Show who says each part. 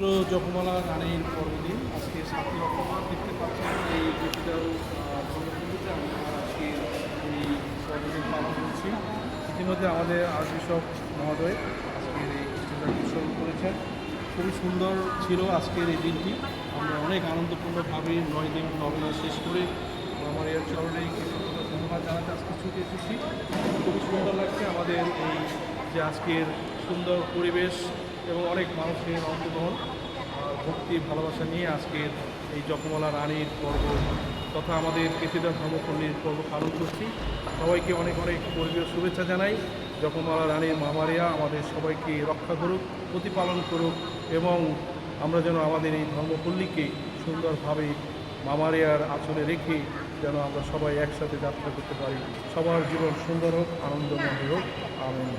Speaker 1: পবিত্র জপমালা গানের পর্বদিন আজকে 7ই অক্টোবর দেখতে পাচ্ছেন এই ক্যাপিটাল ধর্মপল্লীতে আমরা আজকে এই পর্বদিন পালন করছি। ইতিমধ্যে আমাদের আর্চবিশপ মহোদয় আজকের এই ক্যাপিটালটি শুরু করেছেন। খুবই সুন্দর ছিল আজকের এই দিনটি। আমরা অনেক আনন্দপূর্ণভাবে 9 দিন নবনা শেষ করে আমার এর চরণে কৃতজ্ঞতা ধন্যবাদ জানাতে আজকে ছুটে এসেছি। খুবই সুন্দর লাগছে আমাদের এই যে আজকের সুন্দর পরিবেশ এবং অনেক মানুষের অংশগ্রহণ ভক্তি ভালোবাসা নিয়ে আজকের এই জপমালা রানীর পর্ব তথা আমাদের ক্যাথিড্রাল ধর্মপল্লীর পর্ব পালন করছি। সবাইকে অনেক অনেক পরিবেশ শুভেচ্ছা জানাই। জপমালা রানীর মামারিয়া আমাদের সবাইকে রক্ষা করুক, প্রতিপালন করুক এবং আমরা যেন আমাদের এই ধর্মপল্লীকে সুন্দরভাবে মামারিয়ার আঁচলে রেখে যেন আমরা সবাই একসাথে যাত্রা করতে পারি। সবার জীবন সুন্দর হোক, আনন্দময় হোক। আমিন।